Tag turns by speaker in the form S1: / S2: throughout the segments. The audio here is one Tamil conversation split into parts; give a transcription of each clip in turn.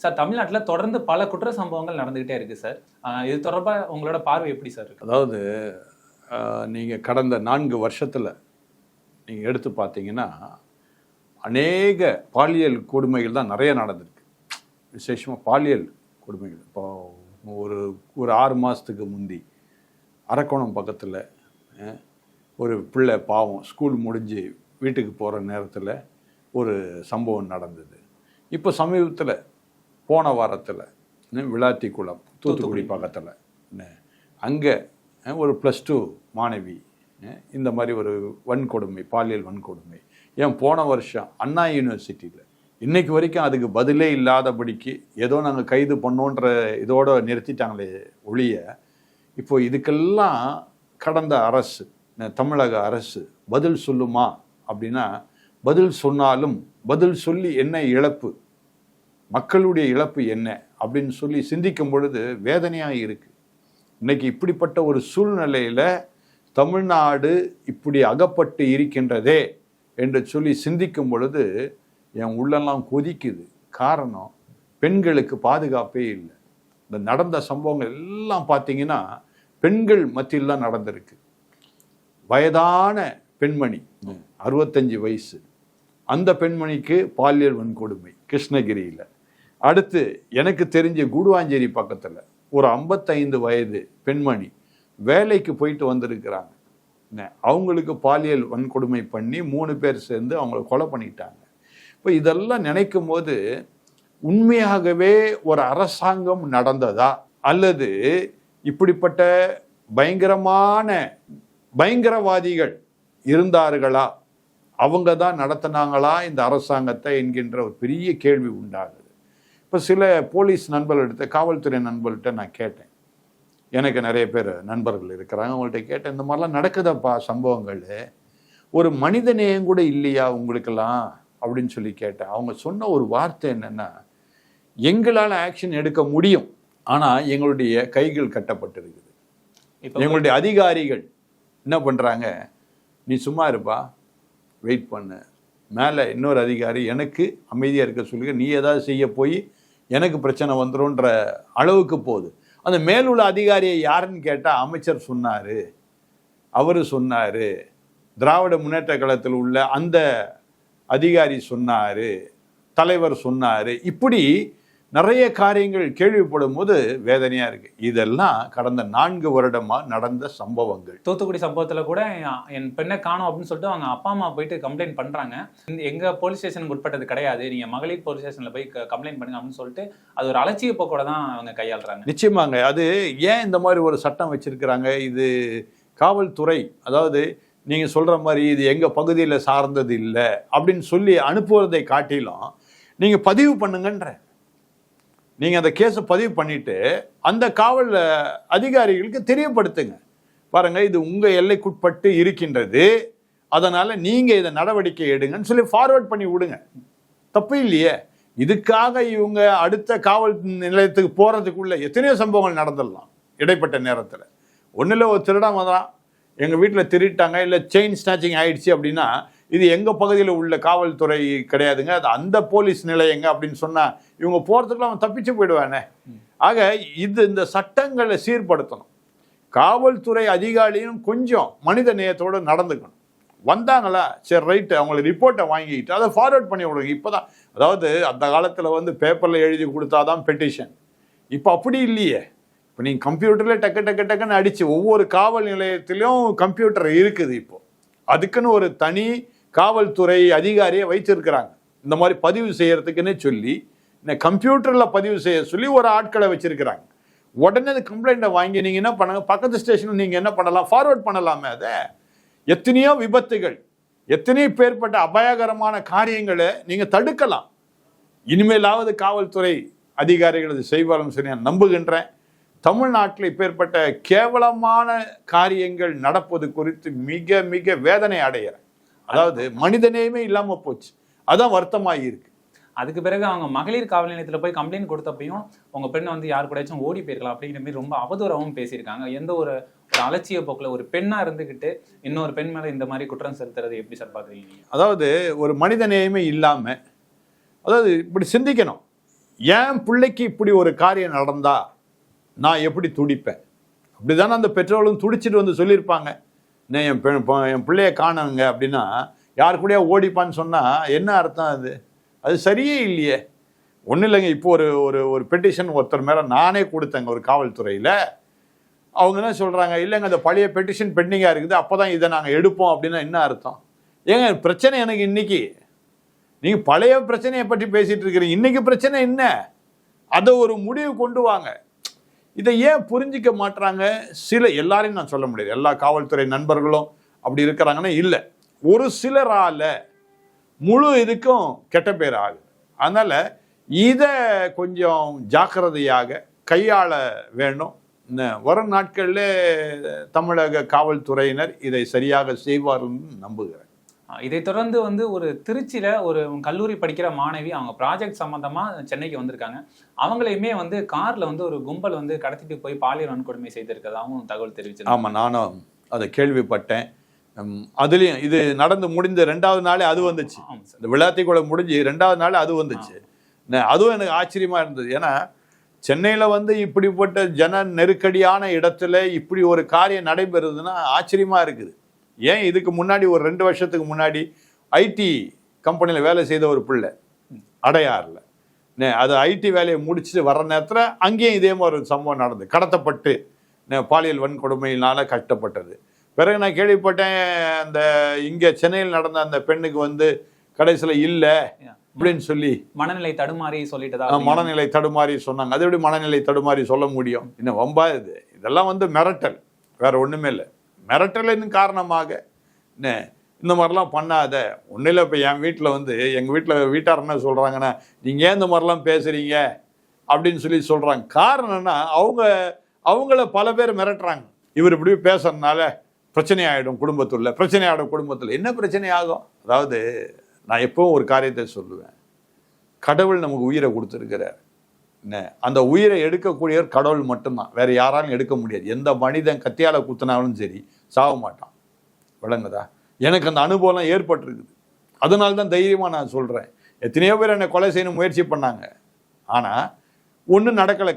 S1: சார், தமிழ்நாட்டுல தொடர்ந்து பல குற்ற சம்பவங்கள் நடந்துகிட்டே இருக்கு சார். இது தொடர்பா உங்களோட பார்வை எப்படி சார் இருக்கு?
S2: அதாவது நீங்கள் கடந்த 4 வருஷத்தில் நீங்கள் எடுத்து பார்த்தீங்கன்னா அநேக பாலியல் கொடுமைகள் தான் நிறைய நடந்திருக்கு. விசேஷமாக பாலியல் கொடுமைகள். இப்போ ஒரு 6 மாதத்துக்கு முந்தி அரக்கோணம் பக்கத்தில் ஒரு பிள்ளை பாவம் ஸ்கூல் முடிஞ்சு வீட்டுக்கு போகிற நேரத்தில் ஒரு சம்பவம் நடந்தது. இப்போ சமீபத்தில் போன வாரத்தில் விளாத்திக்குளம் தூத்துக்குடி பக்கத்தில் அங்கே ஒரு +2 மாணவி இந்த மாதிரி ஒரு வன்கொடுமை, பாலியல் வன்கொடுமை. ஏன் போன வருஷம் அண்ணா யூனிவர்சிட்டியில் இன்றைக்கு வரைக்கும் அதுக்கு பதிலே இல்லாதபடிக்கு ஏதோ நாங்கள் கைது பண்ணோன்ற இதோடு நிறுத்திட்டாங்களே ஒழிய, இப்போ இதுக்கெல்லாம் கடந்த அரசு, தமிழக அரசு பதில் சொல்லுமா அப்படின்னா, பதில் சொன்னாலும் பதில் சொல்லி என்ன இழப்பு, மக்களுடைய இழப்பு என்ன அப்படின்னு சொல்லி சிந்திக்கும் பொழுது வேதனையாக இருக்குது. இன்னைக்கு இப்படிப்பட்ட ஒரு சூழ்நிலையில் தமிழ்நாடு இப்படி அகப்பட்டு இருக்கின்றதே என்று சொல்லி சிந்திக்கும் பொழுது என் உள்ளெல்லாம் கொதிக்குது. காரணம், பெண்களுக்கு பாதுகாப்பே இல்லை. இந்த நடந்த சம்பவங்கள் எல்லாம் பார்த்தீங்கன்னா பெண்கள் மத்தியில் தான் நடந்திருக்கு. வயதான பெண்மணி 65 வயசு, அந்த பெண்மணிக்கு பாலியல் வன்கொடுமை கிருஷ்ணகிரியில். அடுத்து எனக்கு தெரிஞ்ச கூடுவாஞ்சேரி பக்கத்தில் ஒரு 55 வயது பெண்மணி வேலைக்கு போயிட்டு வந்திருக்கிறாங்க. அவங்களுக்கு பாலியல் வன்கொடுமை பண்ணி 3 பேர் சேர்ந்து அவங்கள கொலை பண்ணிட்டாங்க. இப்போ இதெல்லாம் நினைக்கும் போது உண்மையாகவே ஒரு அரசாங்கம் நடந்ததா, அல்லது இப்படிப்பட்ட பயங்கரமான பயங்கரவாதிகள் இருந்தார்களா, அவங்க தான் நடத்தினாங்களா இந்த அரசாங்கத்தை என்கின்ற ஒரு பெரிய கேள்வி உண்டாகுது. இப்போ சில போலீஸ் நண்பர்கள்ட்ட, காவல்துறை நண்பர்கள்ட்ட நான் கேட்டேன். எனக்கு நிறைய பேர் நண்பர்கள் இருக்கிறாங்க. அவங்கள்ட்ட கேட்டேன், இந்த மாதிரிலாம் நடக்குதப்பா சம்பவங்கள், ஒரு மனித நேயம் கூட இல்லையா உங்களுக்கெல்லாம் அப்படின்னு சொல்லி கேட்டேன். அவங்க சொன்ன ஒரு வார்த்தை என்னென்னா, எங்களால் ஆக்ஷன் எடுக்க முடியும், ஆனால் எங்களுடைய கைகள் கட்டப்பட்டிருக்குது. எங்களுடைய அதிகாரிகள் என்ன பண்ணுறாங்க, நீ சும்மா இருப்பா, வெயிட் பண்ணு, மேலே இன்னொரு அதிகாரி எனக்கு அமைதியாக இருக்க சொல்லுங்க, நீ ஏதாவது செய்ய போய் எனக்கு பிரச்சனை வந்துடும்ன்ற அளவுக்கு போகுது. அந்த மேலுள்ள அதிகாரியை யாருன்னு கேட்டால் அமைச்சர் சொன்னார், அவர் சொன்னார், திராவிட முன்னேற்ற கழகத்தில் உள்ள அந்த அதிகாரி சொன்னார், தலைவர் சொன்னார். இப்படி நிறைய காரியங்கள் கேள்விப்படும் போது வேதனையாக இருக்குது. இதெல்லாம் கடந்த 4 வருடமாக நடந்த சம்பவங்கள்.
S1: தூத்துக்குடி சம்பவத்தில் கூட என் பெண்ணை காணோம் அப்படின்னு சொல்லிட்டு அவங்க அப்பா அம்மா போயிட்டு கம்ப்ளைண்ட் பண்ணுறாங்க. எங்கள் போலீஸ் ஸ்டேஷனுக்கு உட்பட்டது கிடையாது, நீங்கள் மகளிர் போலீஸ் ஸ்டேஷனில் போய் கம்ப்ளைண்ட் பண்ணுங்க அப்படின்னு சொல்லிட்டு அது ஒரு அலட்சிய போக்கோட தான் அவங்க கையாளுறாங்க.
S2: நிச்சயமாங்க. அது ஏன் இந்த மாதிரி ஒரு சட்டம் வச்சிருக்கிறாங்க, இது காவல்துறை, அதாவது நீங்கள் சொல்கிற மாதிரி இது எங்கள் பகுதியில் சார்ந்தது இல்லை அப்படின்னு சொல்லி அனுப்புவதை காட்டிலும் நீங்கள் பதிவு பண்ணுங்கன்ற, நீங்கள் அந்த கேஸை பதிவு பண்ணிவிட்டு அந்த காவல் அதிகாரிகளுக்கு தெரியப்படுத்துங்க. பாருங்கள், இது உங்கள் எல்லைக்குட்பட்டு இருக்கின்றது, அதனால் நீங்கள் இதை நடவடிக்கை எடுங்கன்னு சொல்லி ஃபார்வர்ட் பண்ணி விடுங்க. தப்பு இல்லையே. இதுக்காக இவங்க அடுத்த காவல் நிலையத்துக்கு போகிறதுக்குள்ளே எத்தனையோ சம்பவங்கள் நடந்துடலாம் இடைப்பட்ட நேரத்தில். ஒன்றில் ஒரு திருடம் வந்தான், எங்கள் வீட்டில் திருட்டாங்க, இல்லை செயின் ஸ்நாச்சிங் ஆயிடுச்சு அப்படின்னா, இது எங்கள் பகுதியில் உள்ள காவல்துறை கிடையாதுங்க, அது அந்த போலீஸ் நிலையங்க அப்படின்னு சொன்னால் இவங்க போகிறதுக்குள்ள அவன் தப்பிச்சு போயிடுவானே. ஆக இந்த சட்டங்களை சீர்படுத்தணும். காவல்துறை அதிகாரியும் கொஞ்சம் மனித நேயத்தோடு நடந்துக்கணும். வந்தாங்களா, சரி ரைட்டு, அவங்கள ரிப்போர்ட்டை வாங்கிக்கிட்டு அதை ஃபார்வர்ட் பண்ணி விடுங்க. இப்போ தான், அதாவது அந்த காலத்தில் பேப்பரில் எழுதி கொடுத்தாதான் பெட்டிஷன், இப்போ அப்படி இல்லையே. இப்போ நீங்கள் கம்ப்யூட்டரில் டக்குன்னு அடித்து, ஒவ்வொரு காவல் நிலையத்திலையும் கம்ப்யூட்டர் இருக்குது. இப்போது அதுக்குன்னு ஒரு தனி காவல்துறை அதிகாரியை வைத்திருக்கிறாங்க. இந்த மாதிரி பதிவு செய்யறதுக்குன்னே சொல்லி கம்ப்யூட்டரில் பதிவு செய்ய சொல்லி ஒரு ஆட்களை வச்சிருக்கிறாங்க. உடனே அந்த கம்ப்ளைண்ட்டை வாங்கி நீங்கள் என்ன பண்ணுங்க, பக்கத்து ஸ்டேஷனில் நீங்கள் என்ன பண்ணலாம், ஃபார்வர்ட் பண்ணலாமே. அதை எத்தனையோ விபத்துகள், எத்தனையோ பேர்பட்ட அபாயகரமான காரியங்களை நீங்கள் தடுக்கலாம். இனிமேலாவது காவல்துறை அதிகாரிகள் அது செய்வார்கள் சொல்லி நான் நம்புகின்றேன். தமிழ்நாட்டில் இப்பேற்பட்ட கேவலமான காரியங்கள் நடப்பது குறித்து மிக மிக வேதனை அடைகிறேன். அதாவது மனிதநேயமே இல்லாமல் போச்சு, அதான் வருத்தமாக இருக்கு.
S1: அதுக்கு பிறகு அவங்க மகளிர் காவல் நிலையத்தில் போய் கம்ப்ளைண்ட் கொடுத்தப்பையும் உங்கள் பெண்ணை யார் கூடச்சும் ஓடி போயிருக்கலாம் அப்படிங்கிற மாதிரி ரொம்ப அவதூறாகவும் பேசியிருக்காங்க. எந்த ஒரு அலட்சிய போக்கில் ஒரு பெண்ணாக இருந்துக்கிட்டு இன்னொரு பெண் மேலே இந்த மாதிரி குற்றம் செலுத்துறது எப்படி சார் பார்க்குறீங்க?
S2: அதாவது ஒரு மனிதநேயமே இல்லாமல், அதாவது இப்படி சிந்திக்கணும். என் பிள்ளைக்கு இப்படி ஒரு காரியம் நடந்தா நான் எப்படி துடிப்பேன்? அப்படிதானே அந்த பெற்றோர்களும் துடிச்சிட்டு வந்து சொல்லியிருப்பாங்க. என் பிள்ளைய காணுங்க அப்படின்னா யார் கூடயா ஓடிப்பான்னு சொன்னா என்ன அர்த்தம்? அது சரியே இல்லையே. ஒன்றும் இல்லைங்க. இப்போ ஒரு பெட்டிஷன் ஒருத்தர் மேலே நானே கொடுத்தேங்க ஒரு காவல்துறையில். அவங்க என்ன சொல்கிறாங்க, இல்லைங்க அந்த பழைய பெட்டிஷன் பெண்டிங்காக இருக்குது, அப்போ தான் இதை நாங்கள் எடுப்போம் அப்படின்னா என்ன அர்த்தம்? ஏங்க பிரச்சனை எனக்கு இன்னைக்கு, நீங்கள் பழைய பிரச்சனையை பற்றி பேசிகிட்டு இருக்கிறீங்க, இன்னைக்கு பிரச்சனை என்ன? அதை ஒரு முடிவு கொண்டு வாங்க. இதை ஏன் புரிஞ்சிக்க மாட்டுறாங்க? எல்லாரையும் நான் சொல்ல முடியாது, எல்லா காவல்துறை நண்பர்களும் அப்படி இருக்கிறாங்கன்னா இல்லை, ஒரு சிலரால முழு இதுக்கும் கெட்ட பேர் ஆகுது. அதனால இதை கொஞ்சம் ஜாக்கிரதையாக கையாள வேணும். வரும் நாட்களில் தமிழக காவல்துறையினர் இதை சரியாக செய்வார்னு நம்புகிறேன்.
S1: இதை தொடர்ந்து வந்து ஒரு திருச்சியில ஒரு கல்லூரி படிக்கிற மாணவி அவங்க ப்ராஜெக்ட் சம்பந்தமா சென்னைக்கு வந்திருக்காங்க. அவங்களையுமே வந்து கார்ல வந்து ஒரு கும்பல் வந்து கடத்திட்டு போய் பாலியல் வன்கொடுமை செய்திருக்கிறதாகவும் தகவல் தெரிவிச்சு.
S2: ஆமா, நானும் அதை கேள்விப்பட்டேன். அதுலயும் இது நடந்து முடிந்த 2வது நாளே அது வந்துச்சு. இந்த விளையாட்டு கூட முடிஞ்சு 2வது நாள் அது வந்துச்சு. அதுவும் எனக்கு ஆச்சரியமா இருந்தது. ஏன்னா சென்னையில வந்து இப்படிப்பட்ட ஜன நெருக்கடியான இடத்துல இப்படி ஒரு காரியம் நடைபெறுதுன்னா ஆச்சரியமா இருக்குது. ஏன் இதுக்கு முன்னாடி ஒரு 2 வருஷத்துக்கு முன்னாடி ஐடி கம்பெனியில் வேலை செய்த ஒரு பிள்ளை அடையாறுல, அது ஐடி வேலையை முடிச்சுட்டு வர்ற நேரத்தில் அங்கேயும் இதே மாதிரி ஒரு சம்பவம் நடந்தது. கடத்தப்பட்டு பாலியல் வன்கொடுமையினால கஷ்டப்பட்டது. பிறகு நான் கேள்விப்பட்டேன், அந்த இங்கே சென்னையில் நடந்த அந்த பெண்ணுக்கு வந்து கடைசியில் இல்லை அப்படின்னு சொல்லி
S1: மனநிலை தடுமாறி சொல்லிட்டு
S2: மனநிலை தடுமாறி சொன்னாங்க. அது எப்படி மனநிலை தடுமாறி சொல்ல முடியும்? இன்னும் வம்பா இதெல்லாம் வந்து மிரட்டல், வேற ஒண்ணுமே இல்லை. மிரட்டலின் காரணமாக இந்த மாதிரிலாம் பண்ணாத. ஒன்றும் இல்லை, இப்போ என் வீட்டில் வந்து எங்கள் வீட்டார் என்ன சொல்கிறாங்கன்னா, நீங்கள் ஏன் இந்த மாதிரிலாம் பேசுகிறீங்க அப்படின்னு சொல்லி சொல்கிறாங்க. காரணம்னா அவங்கள பல பேர் மிரட்டுறாங்க. இவர் இப்படி பேசுறதுனால பிரச்சனை ஆகிடும் குடும்பத்தில். என்ன பிரச்சனை ஆகும்? அதாவது நான் எப்பவும் ஒரு காரியத்தை சொல்லுவேன், கடவுள் நமக்கு உயிரை கொடுத்துருக்கிறார். அந்த உயிரை எடுக்கக்கூடியவர் கடவுள் மட்டும்தான், வேற யாராலும் எடுக்க முடியாது. எந்த மனிதன் கத்தியால குத்தினாலும் சரி சாக மாட்டான். விளங்குதா? எனக்கு அந்த அனுபவம் ஏற்பட்டிருக்குது. அதனால தான் தைரியமாக நான் சொல்கிறேன். எத்தனையோ பேர் என்னை கொலை செய்யணும் முயற்சி பண்ணாங்க, ஆனால் ஒன்றும் நடக்கலை.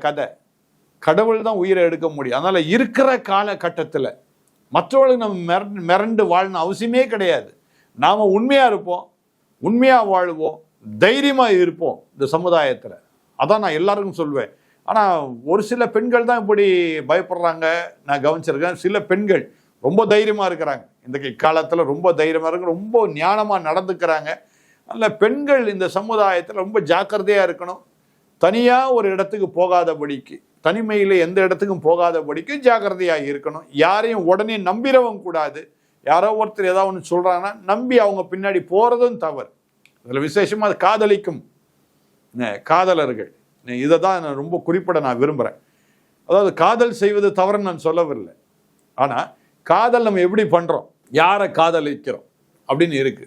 S2: கடவுள் தான் உயிரை எடுக்க முடியும். அதனால் இருக்கிற காலகட்டத்தில் மற்றவர்களுக்கு நம்ம மிரண்டு வாழணும் அவசியமே கிடையாது. நாம் உண்மையாக இருப்போம், உண்மையாக வாழ்வோம், தைரியமாக இருப்போம் இந்த சமுதாயத்தில். அதான் நான் எல்லாருக்கும் சொல்வேன். ஆனால் ஒரு சில பெண்கள் தான் இப்படி பயப்படுறாங்க. நான் கவனிச்சிருக்கேன், சில பெண்கள் ரொம்ப தைரியமாக இருக்கிறாங்க. இந்த காலத்தில் ரொம்ப தைரியமாக இருக்கு, ரொம்ப ஞானமாக நடந்துக்கிறாங்க. அதில் பெண்கள் இந்த சமுதாயத்தில் ரொம்ப ஜாக்கிரதையாக இருக்கணும். தனியாக ஒரு இடத்துக்கு போகாதபடிக்கு, தனிமையில் எந்த இடத்துக்கும் போகாதபடிக்கு ஜாக்கிரதையாக இருக்கணும். யாரையும் உடனே நம்பிடவும் கூடாது. யாரோ ஒருத்தர் ஏதாவது ஒன்று சொல்கிறாங்கன்னா நம்பி அவங்க பின்னாடி போகிறதும் தவறு. அதில் விசேஷமாக காதலிக்கும் காதலர்கள், இதை தான் நான் ரொம்ப குறிப்பிட நான் விரும்புகிறேன். அதாவது காதல் செய்வது தவறுன்னு நான் சொல்லவில்லை, ஆனால் காதல் நம்ம எப்படி பண்ணுறோம், யாரை காதலிக்கிறோம் அப்படின்னு இருக்கு.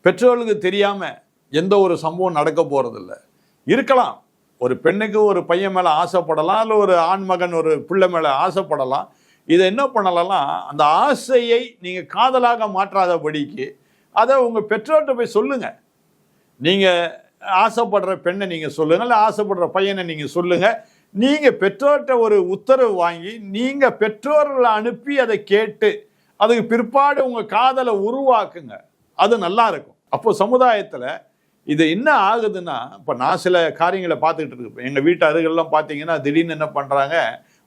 S2: பெற்றோர்களுக்கு தெரியாமல் எந்த ஒரு சம்பவம் நடக்க போகிறதில்ல. இருக்கலாம், ஒரு பெண்ணுக்கு ஒரு பையன் மேலே ஆசைப்படலாம், இல்லை ஒரு ஆண்மகன் ஒரு பிள்ளை மேலே ஆசைப்படலாம். இதை என்ன பண்ணலாம், அந்த ஆசையை நீங்கள் காதலாக மாற்றாதபடிக்கு அதை உங்கள் பெற்றோர்கிட்ட போய் சொல்லுங்கள். நீங்கள் ஆசைப்படுற பெண்ணை நீங்கள் சொல்லுங்கள், இல்லை ஆசைப்படுற பையனை நீங்கள் சொல்லுங்கள். நீங்கள் பெற்றோர்கிட்ட ஒரு உத்தரவு வாங்கி நீங்கள் பெற்றோர்களை அனுப்பி அதை கேட்டு அதுக்கு பிற்பாடு உங்கள் காதலை உருவாக்குங்க. அது நல்லா இருக்கும். அப்போ சமுதாயத்தில் இது என்ன ஆகுதுன்னா, இப்போ நான் சில காரியங்களை பார்த்துக்கிட்டு இருக்கேன். எங்கள் வீட்டு அருகெல்லாம் பார்த்தீங்கன்னா திடீர்னு என்ன பண்ணுறாங்க,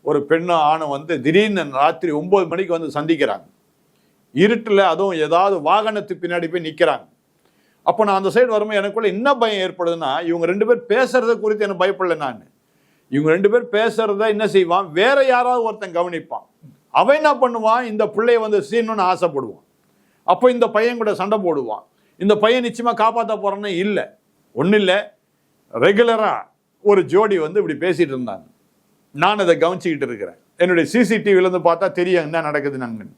S2: ஒரு பெண்ணும் ஆணும் வந்து திடீர்னு ராத்திரி 9 மணிக்கு வந்து சந்திக்கிறாங்க. இருட்டில், அதுவும் ஏதாவது வாகனத்துக்கு பின்னாடி போய் நிற்கிறாங்க. அப்போ நான் அந்த சைடு வரும்போது எனக்குள்ள என்ன பயம் ஏற்படுதுன்னா, இவங்க 2 பேர் பேசுறத குறித்து எனக்கு பயப்படல. நான் இவங்க 2 பேர் பேசுறத என்ன செய்வான், வேற யாராவது ஒருத்தன் கவனிப்பான். அவன் என்ன பண்ணுவான், இந்த பிள்ளைய வந்து சீனுன்னு ஆசைப்படுவான். அப்போ இந்த பையன் கூட சண்டை போடுவான். இந்த பையன் நிச்சயமா காப்பாற்ற போறேன்னு இல்லை. ஒன்றும் இல்லை, ரெகுலரா ஒரு ஜோடி வந்து இப்படி பேசிட்டு இருந்தாங்க. நான் அதை கவனிச்சுக்கிட்டு இருக்கிறேன். என்னுடைய சிசிடிவிலேருந்து பார்த்தா தெரியும் என்ன நடக்குது. நாங்கள்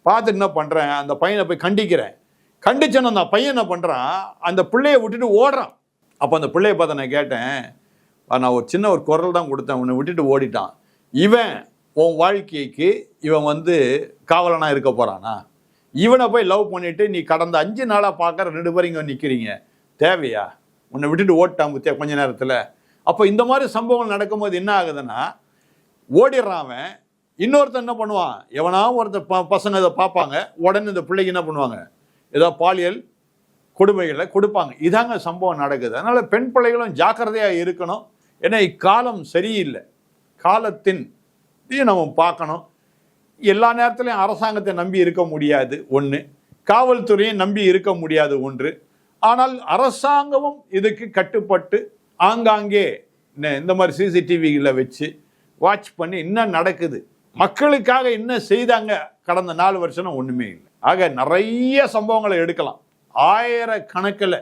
S2: பார்த்துட்டு என்ன பண்ணுறேன், அந்த பையனை போய் கண்டிக்கிறேன். கண்டிச்சோன்னு அந்த பையன் என்ன பண்ணுறான், அந்த பிள்ளையை விட்டுட்டு ஓடுறான். அப்போ அந்த பிள்ளையை பார்த்து நான் கேட்டேன், நான் ஒரு சின்ன ஒரு குரல் தான் கொடுத்தேன், உன்னை விட்டுட்டு ஓடிட்டான். இவன் உன் வாழ்க்கைக்கு இவன் வந்து காவலனாக இருக்க போகிறானா? இவனை போய் லவ் பண்ணிட்டு நீ கடந்த 5 நாளாக பார்க்குற 2 பேரும் இங்கே நிற்கிறீங்க, தேவையா? உன்னை விட்டுட்டு ஓட்டான் புத்தியா கொஞ்ச நேரத்தில். அப்போ இந்த மாதிரி சம்பவங்கள் நடக்கும்போது என்ன ஆகுதுன்னா ஓடிடுறான். இன்னொருத்தன் என்ன பண்ணுவான், எவனா ஒருத்தர் பசங்க இதை பார்ப்பாங்க, உடனே இந்த பிள்ளைக்கு என்ன பண்ணுவாங்க, ஏதோ பாலியல் கொடுமைகளை கொடுப்பாங்க. இதாங்க சம்பவம் நடக்குது. அதனால பெண் பிள்ளைகளும் ஜாக்கிரதையாக இருக்கணும். ஏன்னா இக்காலம் சரியில்லை. காலத்தின் நம்ம பார்க்கணும். எல்லா நேரத்திலையும் அரசாங்கத்தை நம்பி இருக்க முடியாது ஒன்று, காவல்துறையை நம்பி இருக்க முடியாது ஒன்று. ஆனால் அரசாங்கமும் இதுக்கு கட்டுப்பட்டு ஆங்காங்கே இந்த மாதிரி சிசிடிவிகளை வச்சு வாட்ச் பண்ணி என்ன நடக்குது, மக்களுக்காக என்ன செய்தாங்க கடந்த 4 வருஷம் ஒன்றுமே இல்லை. ஆக நிறைய சம்பவங்களை எடுக்கலாம், ஆயிரக்கணக்கில்.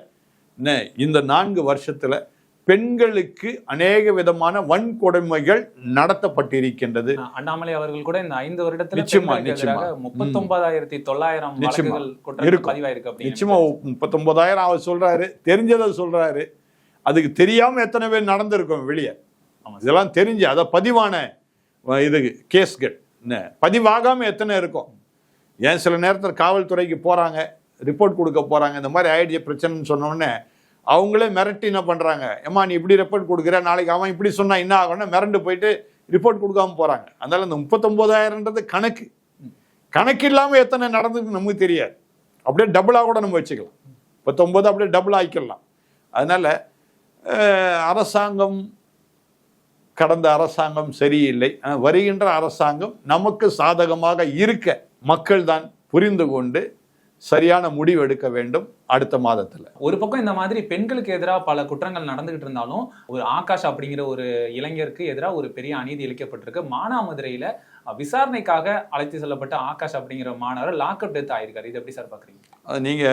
S2: இந்த 4 வருஷத்தில் பெண்களுக்கு அநேக விதமான வன்கொடுமைகள் நடத்தப்பட்டிருக்கின்றது.
S1: அண்ணாமலை அவர்கள் கூட இந்த 5 வருடத்துல
S2: நிச்சயமா
S1: 39,900 பதிவாயிருக்கு.
S2: நிச்சயமா 39,000 அவர் சொல்றாரு, தெரிஞ்சதை சொல்றாரு. அதுக்கு தெரியாம எத்தனை பேர் நடந்திருக்கும் வெளியே. இதெல்லாம் தெரிஞ்சு அதை பதிவான இது கேஸ்கள் பதிவாகாம எத்தனை இருக்கும். ஏன் சில நேரத்தில் காவல்துறைக்கு போறாங்க, ரிப்போர்ட் கொடுக்க போறாங்க, இந்த மாதிரி ஆயிடுச்சு பிரச்சனைன்னு சொன்னோடனே அவங்களே மிரட்டி என்ன பண்றாங்க, ஏமா நீ இப்படி ரிப்போர்ட் கொடுக்குற, நாளைக்கு அவன் இப்படி சொன்னா என்ன ஆகும்னா மிரண்டு போயிட்டு ரிப்போர்ட் கொடுக்காம போறாங்க. அதனால இந்த 39,000ன்றது கணக்கு இல்லாம எத்தனை நடந்ததுன்னு நமக்கு தெரியாது. அப்படியே டபுளா கூட நம்ம வச்சுக்கலாம். 39 அப்படியே டபுள் ஆக்கிடலாம். அதனால அரசாங்கம், கடந்த அரசாங்கம் சரியில்லை. வருகின்ற அரசாங்கம் நமக்கு சாதகமாக இருக்க மக்கள் தான் புரிந்து கொண்டு சரியான முடிவு எடுக்க வேண்டும். அடுத்த மாதத்துல
S1: ஒரு பக்கம் இந்த மாதிரி பெண்களுக்கு எதிராக பல குற்றங்கள் நடந்துகிட்டு இருந்தாலும், ஒரு ஆகாஷ் அப்படிங்கிற ஒரு இளைஞருக்கு எதிராக ஒரு பெரிய அநீதி இழைக்கப்பட்டிருக்கு. மானாமதுரையில விசாரணைக்காக அழைத்து செல்லப்பட்ட ஆகாஷ் அப்படிங்கிற மாணவர் லாக்அப் டெத் ஆயிருக்காரு. இது எப்படி சார் பாக்குறீங்க?
S2: நீங்க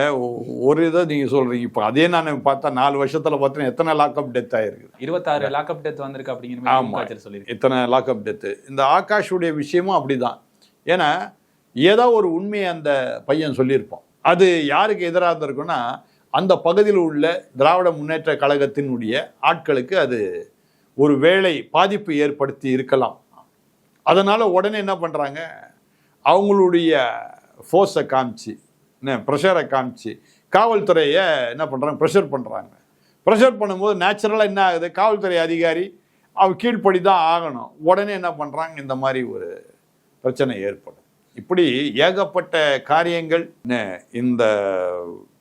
S2: ஒரு இதை நீங்க சொல்றீங்க. இப்போ அதே நான் பார்த்தா 4 வருஷத்துல பார்த்தா எத்தனை லாக்அப் டெத் ஆயிருக்கு?
S1: 26 லாக்அப் டெத் வந்திருக்கு அப்படிங்கிற மாதிரி சொல்லி
S2: இத்தனை லாக்அப் டெத். இந்த ஆகாஷுடைய விஷயமும் அப்படிதான். ஏன்னா ஏதோ ஒரு உண்மையை அந்த பையன் சொல்லியிருப்பான். அது யாருக்கு எதிராக இருந்திருக்குன்னா அந்த பகுதியில் உள்ள திராவிட முன்னேற்ற கழகத்தினுடைய ஆட்களுக்கு அது ஒரு வேளை பாதிப்பு ஏற்படுத்தி இருக்கலாம். அதனால உடனே என்ன பண்றாங்க, அவங்களுடைய ஃபோர்ஸை காமிச்சு, ப்ரெஷரை காமிச்சு காவல்துறையை என்ன பண்றாங்க, ப்ரெஷர் பண்றாங்க. ப்ரெஷர் பண்ணும்போது நேச்சுரலாக என்ன ஆகுது, காவல்துறை அதிகாரி அவ கீழ்ப்படி தான் ஆகணும். உடனே என்ன பண்றாங்க, இந்த மாதிரி ஒரு பிரச்சனை ஏற்படும். இப்படி ஏகப்பட்ட காரியங்கள் இந்த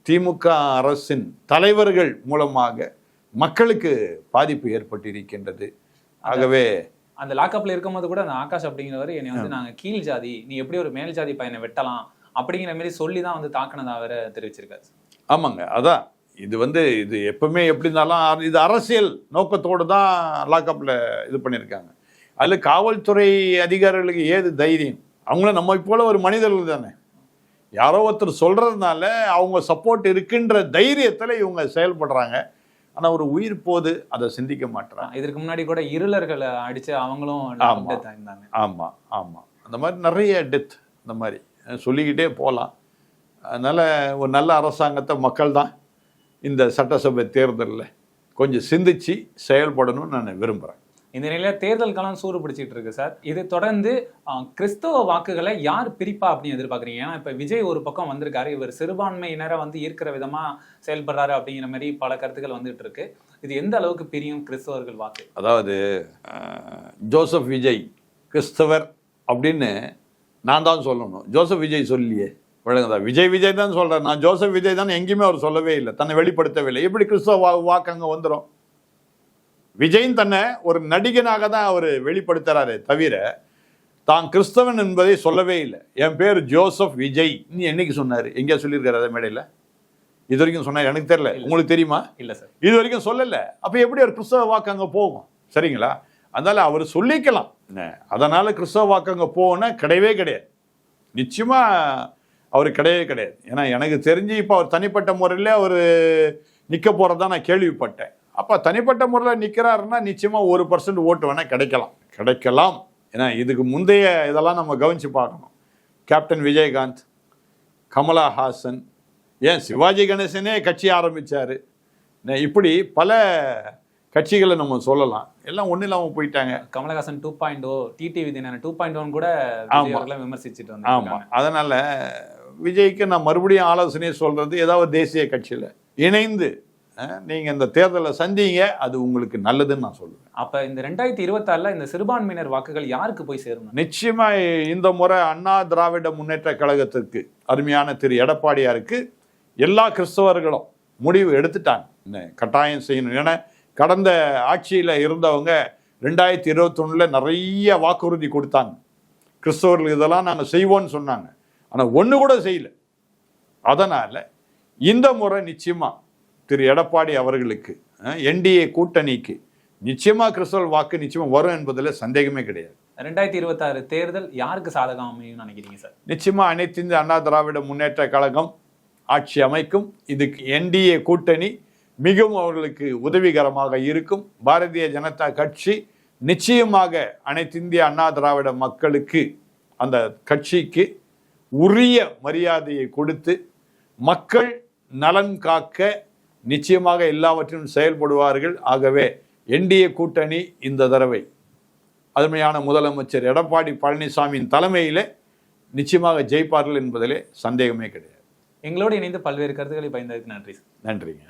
S2: திமுக அரசின் தலைவர்கள் மூலமாக மக்களுக்கு பாதிப்பு ஏற்பட்டிருக்கின்றது. ஆகவே
S1: அந்த லாக்அப்ல இருக்கும்போது கூட அந்த ஆகாஷ் அப்படிங்கிறவர் என்னை வந்து நாங்க கீழ் ஜாதி, நீ எப்படி ஒரு மேல் ஜாதி பையனை வெட்டலாம் அப்படிங்கிற மாதிரி சொல்லி தான் வந்து தாக்கினதா வேற தெரிவிச்சிருக்காரு.
S2: ஆமாங்க, அதான் இது எப்பவுமே எப்படி இருந்தாலும் இது அரசியல் நோக்கத்தோடு தான் லாக்அப்ல இது பண்ணியிருக்காங்க. அதில் காவல்துறை அதிகாரிகளுக்கு ஏது தைரியம்? அவங்கள நம்ம போல ஒரு மனிதர்கள் தானே, யாரோ ஒருத்தர் சொல்றதுனால அவங்க சப்போர்ட் இருக்குன்ற தைரியத்தில் இவங்க செயல்படுறாங்க. ஆனால் ஒரு உயிர் போது அதை சிந்திக்க மாட்டாங்க.
S1: இதற்கு முன்னாடி கூட இருளர்களை அடிச்சு அவங்களும்
S2: இருந்தாங்க. ஆமாம் ஆமாம், அந்த மாதிரி நிறைய டெத் இந்த மாதிரி சொல்லிக்கிட்டே போகலாம். அதனால் ஒரு நல்ல அரசாங்கத்தை மக்கள் தான் இந்த சட்டசபை தேர்தலில் கொஞ்சம் சிந்திச்சு செயல்படணும்னு நான் விரும்புகிறேன்.
S1: இந்த நிலையில தேர்தல் காலம் சூடு பிடிச்சிட்டு இருக்கு சார். இது தொடர்ந்து கிறிஸ்தவ வாக்குகளை யார் பிரிப்பா அப்படின்னு எதிர்பார்க்குறீங்க? ஏன்னா இப்ப விஜய் ஒரு பக்கம் வந்திருக்காரு, இவர் சிறுபான்மையினரை வந்து ஈர்க்கிற விதமா செயல்படுறாரு அப்படிங்கிற மாதிரி பல கருத்துக்கள் வந்துட்டு இருக்கு. இது எந்த அளவுக்கு பிரியும் கிறிஸ்தவர்கள் வாக்கு?
S2: அதாவது ஜோசப் விஜய் கிறிஸ்தவர் அப்படின்னு நான் தான் சொல்லணும். ஜோசப் விஜய் சொல்லியே விளங்குதா? விஜய் தான் சொல்றேன். நான் ஜோசப் விஜய் தான் எங்கேயுமே அவர் சொல்லவே இல்லை, தன்னை வெளிப்படுத்தவே இல்லை. எப்படி கிறிஸ்தவ வாக்கு அங்க வந்துடும்? விஜயின் தன்னை ஒரு நடிகனாக தான் அவர் வெளிப்படுத்துறாரு தவிர தான் கிறிஸ்தவன் என்பதை சொல்லவே இல்லை. என் பேர் ஜோசப் விஜய் நீ என்னைக்கு சொன்னாரு? எங்கேயா சொல்லியிருக்காரு அதை மேடையில்? இது வரைக்கும் சொன்னார்? எனக்கு தெரியல. உங்களுக்கு தெரியுமா?
S1: இல்லை சார்,
S2: இது வரைக்கும் சொல்லலை. அப்போ எப்படி ஒரு கிறிஸ்தவ வாக்கு அங்கே போகும்? சரிங்களா? அதனால அவர் சொல்லிக்கலாம். அதனால கிறிஸ்தவ வாக்கு அங்கே போகணும்னா கிடையவே கிடையாது. நிச்சயமா அவர் கிடையவே கிடையாது. ஏன்னா எனக்கு தெரிஞ்சு இப்போ அவர் தனிப்பட்ட முறையில் அவர் நிற்க போகிறதா நான் கேள்விப்பட்டேன். அப்போ தனிப்பட்ட முறையில் நிற்கிறாருன்னா நிச்சயமாக 1% ஓட்டு வேணால் கிடைக்கலாம். ஏன்னா இதுக்கு முந்தைய இதெல்லாம் நம்ம கவனித்து பார்க்கணும். கேப்டன் விஜயகாந்த், கமலஹாசன், ஏன் சிவாஜி கணேசனே கட்சி ஆரம்பித்தார். இப்படி பல கட்சிகளை நம்ம சொல்லலாம். எல்லாம் ஒன்றும் இல்லாமல் போயிட்டாங்க.
S1: கமலஹாசன் 2.0, டிடிவி தினகரன் 2.1 கூட விமர்சிச்சுட்டு வந்தாங்க.
S2: ஆமாம், அதனால் விஜய்க்கு நான் மறுபடியும் ஆலோசனையை சொல்கிறது, ஏதாவது தேசிய கட்சியில் இணைந்து நீங்கள் இந்த தேர்தலை சந்திங்க, அது உங்களுக்கு நல்லதுன்னு நான் சொல்லுவேன்.
S1: அப்ப இந்த 2026 இந்த சிறுபான்மையினர் வாக்குகள் யாருக்கு போய் சேரும்?
S2: நிச்சயமா இந்த முறை அண்ணா திராவிட முன்னேற்ற கழகத்திற்கு, அருமையான திரு எடப்பாடியாருக்கு எல்லா கிறிஸ்தவர்களும் முடிவு எடுத்துட்டாங்க, கட்டாயம் செய்யணும். ஏன்னா கடந்த ஆட்சியில் இருந்தவங்க 2021 நிறைய வாக்குறுதி கொடுத்தாங்க, கிறிஸ்தவர்கள் இதெல்லாம் நாங்கள் செய்வோம்னு சொன்னாங்க, ஆனால் ஒன்று கூட செய்யல. அதனால் இந்த முறை நிச்சயமா திரு எடப்பாடி அவர்களுக்கு, என்டிஏ கூட்டணிக்கு நிச்சயமா கிறிஸ்தவ வாக்கு நிச்சயமா வரும் என்பதில் சந்தேகமே கிடையாது.
S1: 2026 தேர்தல் யாருக்கு சாதகம் அமையும் நினைக்கிறீங்க சார்?
S2: நிச்சயமா அனைத்து இந்திய அண்ணா திராவிட முன்னேற்ற கழகம் ஆட்சி அமைக்கும். இதுக்கு என்டிஏ கூட்டணி மிகவும் அவர்களுக்கு உதவிகரமாக இருக்கும். பாரதிய ஜனதா கட்சி நிச்சயமாக அனைத்து இந்திய அண்ணா திராவிட மக்களுக்கு, அந்த கட்சிக்கு உரிய மரியாதையை கொடுத்து மக்கள் நலன் காக்க நிச்சயமாக எல்லாவற்றிலும் செயல்படுவார்கள். ஆகவே என்டிஏ கூட்டணி இந்த தடவை அருமையான முதலமைச்சர் எடப்பாடி பழனிசாமியின் தலைமையிலே நிச்சயமாக ஜெயிப்பார்கள் என்பதிலே சந்தேகமே கிடையாது.
S1: எங்களோடு இணைந்து பல்வேறு கருத்துக்களை பயந்ததுக்கு நன்றி.
S2: நன்றிங்க.